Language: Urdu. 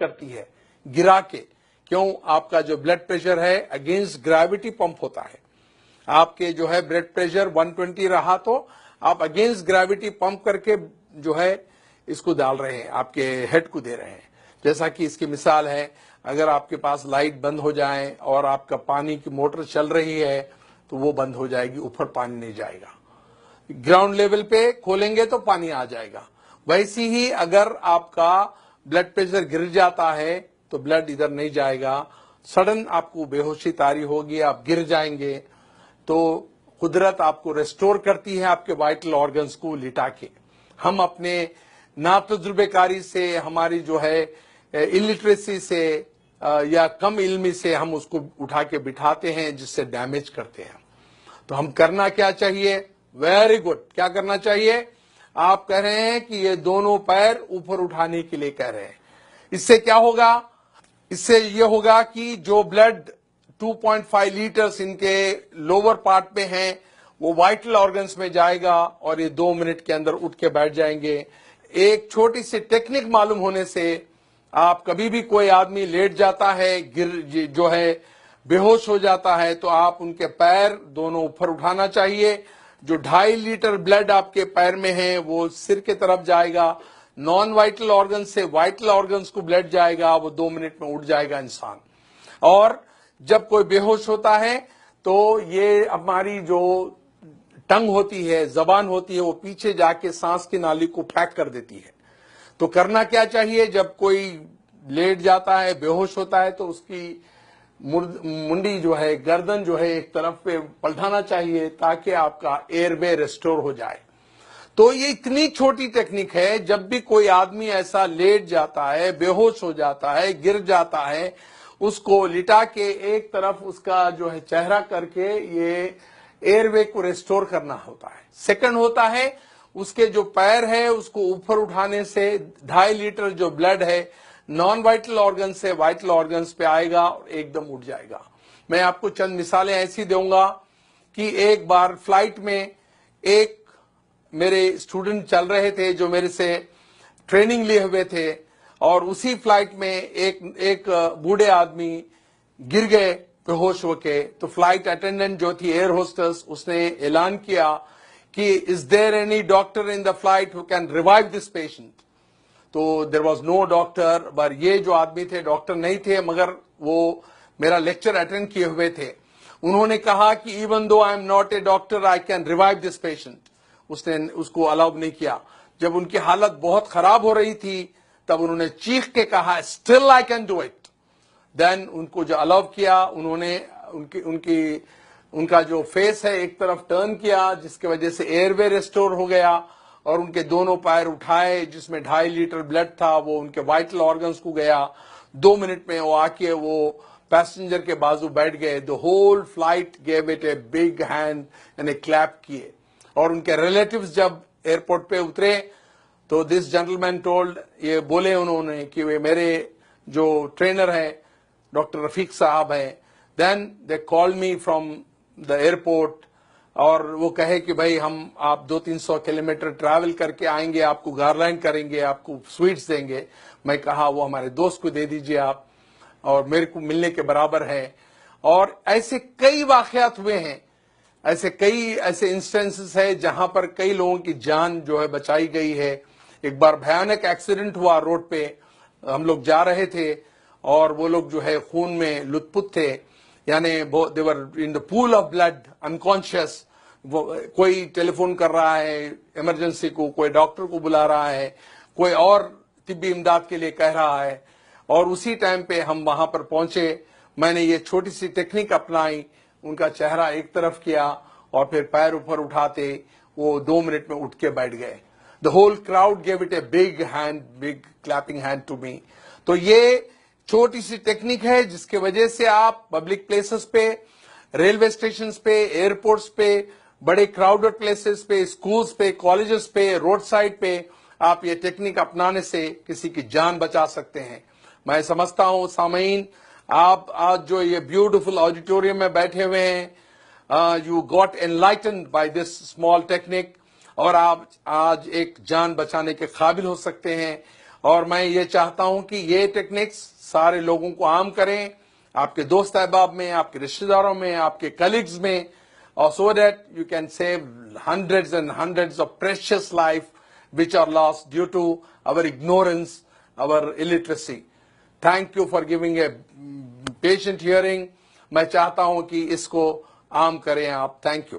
کرتی ہے گرا کے. کیوں؟ آپ کا جو بلڈ پریشر ہے اگینسٹ گریوٹی پمپ ہوتا ہے. آپ کے جو ہے بلڈ پریشر 120 رہا تو آپ اگینسٹ گریوٹی پمپ کر کے جو ہے اس کو ڈال رہے ہیں، آپ کے ہیڈ کو دے رہے ہیں. جیسا کہ اس کی مثال ہے، اگر آپ کے پاس لائٹ بند ہو جائے اور آپ کا پانی کی موٹر چل رہی ہے تو وہ بند ہو جائے گی، اوپر پانی نہیں جائے گا. گراؤنڈ لیول پہ کھولیں گے تو پانی آ جائے گا. ویسی ہی اگر آپ کا بلڈ پریشر گر جاتا ہے تو بلڈ ادھر نہیں جائے گا، سڈن آپ کو بے ہوشی طاری ہوگی، آپ گر جائیں گے. تو قدرت آپ کو ریسٹور کرتی ہے آپ کے وائٹل آرگنز کو لٹا کے. ہم اپنے ناتجربے کاری سے، ہماری جو ہے الٹریسی سے یا کم علمی سے ہم اس کو اٹھا کے بٹھاتے ہیں، جس سے ڈیمیج کرتے ہیں. تو ہم کرنا کیا چاہیے؟ Very good. کیا کرنا چاہیے؟ آپ کہہ رہے ہیں کہ یہ دونوں پیر اوپر اٹھانے کے لیے کہہ رہے ہیں. اس سے کیا ہوگا؟ اس سے یہ ہوگا کہ جو بلڈ 2.5 لیٹرز ان کے لوور پارٹ میں ہیں وہ وائٹل آرگنز میں جائے گا اور یہ 2 منٹ کے اندر اٹھ کے بیٹھ جائیں گے. ایک چھوٹی سی ٹیکنک معلوم ہونے سے آپ کبھی بھی کوئی آدمی لیٹ جاتا ہے، جو ہے بے ہوش ہو جاتا ہے، تو آپ ان کے پیر دونوں اوپر اٹھانا چاہیے. جو 2.5 لیٹر بلڈ آپ کے پیر میں ہے وہ سر کے طرف جائے گا، نان وائٹل آرگن سے وائٹل آرگنز کو بلڈ جائے گا، وہ 2 منٹ میں اٹھ جائے گا انسان. اور جب کوئی بے ہوش ہوتا ہے تو یہ ہماری جو ٹنگ ہوتی ہے، زبان ہوتی ہے، وہ پیچھے جا کے سانس کی نالی کو پیک کر دیتی ہے. تو کرنا کیا چاہیے؟ جب کوئی لیٹ جاتا ہے، بے ہوش ہوتا ہے، تو اس کی منڈی جو ہے، گردن جو ہے ایک طرف پہ پلٹانا چاہیے تاکہ آپ کا ایئر وے ریسٹور ہو جائے. تو یہ اتنی چھوٹی ٹیکنیک ہے، جب بھی کوئی آدمی ایسا لیٹ جاتا ہے، بے ہوش ہو جاتا ہے، گر جاتا ہے، اس کو لٹا کے ایک طرف اس کا جو ہے چہرہ کر کے یہ ایئر وے کو ریسٹور کرنا ہوتا ہے. سیکنڈ ہوتا ہے اس کے جو پیر ہے اس کو اوپر اٹھانے سے 2.5 لیٹر جو بلڈ ہے نان وائٹل آرگن سے وائٹل آرگنز پہ آئے گا اور ایک دم اٹھ جائے گا. میں آپ کو چند مثالیں ایسی دوں گا کہ ایک بار فلائٹ میں ایک میرے اسٹوڈنٹ چل رہے تھے جو میرے سے ٹریننگ لیے ہوئے تھے، اور اسی فلائٹ میں ایک بوڑھے آدمی گر گئے بے ہوش ہو کے. تو فلائٹ اٹینڈنٹ جو تھی ایئر ہوسٹس، اس نے اعلان کیا کہ is there any doctor in the flight who can revive this patient. تو دیر واز نو ڈاکٹر، پر یہ جو آدمی تھے ڈاکٹر نہیں تھے مگر وہ میرا لیکچر اٹینڈ کیے ہوئے تھے. انہوں نے کہا کہ even though I am not a doctor I can revive this patient. اس نے اس کو الاؤ نہیں کیا. جب ان کی حالت بہت خراب ہو رہی تھی تب انہوں نے چیخ کے کہا still I can do it. Then ان کو جو الاؤ کیا، انہوں نے ان کا جو فیس ہے ایک طرف ٹرن کیا، جس کی وجہ سے ایئر وے ریسٹور ہو گیا، اور ان کے دونوں پیر اٹھائے جس میں 2.5 لیٹر بلڈ تھا، وہ ان کے وائٹل آرگنز کو گیا. 2 منٹ میں وہ آ کے وہ پیسنجر کے بازو بیٹھ گئے. The whole flight gave it a big hand and a clap کیے. اور ان کے ریلیٹیوز جب ایئرپورٹ پہ اترے تو دس جنٹلمین ٹولڈ، یہ بولے انہوں نے کہ وہ میرے جو ٹرینر ہیں ڈاکٹر رفیق صاحب ہیں. دین دے کال می فرام دا ایئرپورٹ، اور وہ کہے کہ بھائی آپ 200-300 کلومیٹر ٹریول کر کے آئیں گے، آپ کو گارلینڈ کریں گے، آپ کو سویٹس دیں گے. میں کہا وہ ہمارے دوست کو دے دیجئے آپ، اور میرے کو ملنے کے برابر ہے. اور ایسے کئی واقعات ہوئے ہیں، ایسے انسٹنسز ہے جہاں پر کئی لوگوں کی جان جو ہے بچائی گئی ہے. ایک بار بھیانک ایکسیڈنٹ ہوا روڈ پہ، ہم لوگ جا رہے تھے اور وہ لوگ جو ہے خون میں لت پت تھے، یعنی they were in the pool of blood unconscious. کوئی ٹیلی فون کر رہا ہے ایمرجنسی کو، کوئی ڈاکٹر کو بلا رہا ہے، کوئی اور طبی امداد کے لیے کہہ رہا ہے، اور اسی ٹائم پہ ہم وہاں پر پہنچے. میں نے یہ چھوٹی سی ٹیکنیک اپنائی، ان کا چہرہ ایک طرف کیا اور پھر پیر اوپر اٹھاتے وہ 2 منٹ میں اٹھ کے بیٹھ گئے. The whole crowd gave it a big clapping hand to me. تو یہ چھوٹی سی ٹیکنیک ہے جس کی وجہ سے آپ پبلک پلیسز پہ، ریلوے اسٹیشنز پہ، ایئرپورٹس پہ، بڑے کراؤڈڈ پلیسز پہ، اسکولز پہ، کالجز پہ، روڈ سائڈ پہ آپ یہ ٹیکنیک اپنانے سے کسی کی جان بچا سکتے ہیں. میں سمجھتا ہوں سامعین، آپ آج جو یہ بیوٹیفل آڈیٹوریم میں بیٹھے ہوئے ہیں، you got enlightened by this small technique, اور آپ آج ایک جان بچانے کے قابل ہو سکتے ہیں. اور میں یہ چاہتا ہوں کہ یہ ٹیکنیکس سارے لوگوں کو عام کریں، آپ کے دوست احباب میں، آپ کے رشتہ داروں میں، آپ کے کلیگز میں، اور so that you can save hundreds and hundreds of precious life which are lost due to our ignorance, our illiteracy. Thank you for giving a patient hearing. میں چاہتا ہوں کہ اس کو عام کریں آپ. Thank you.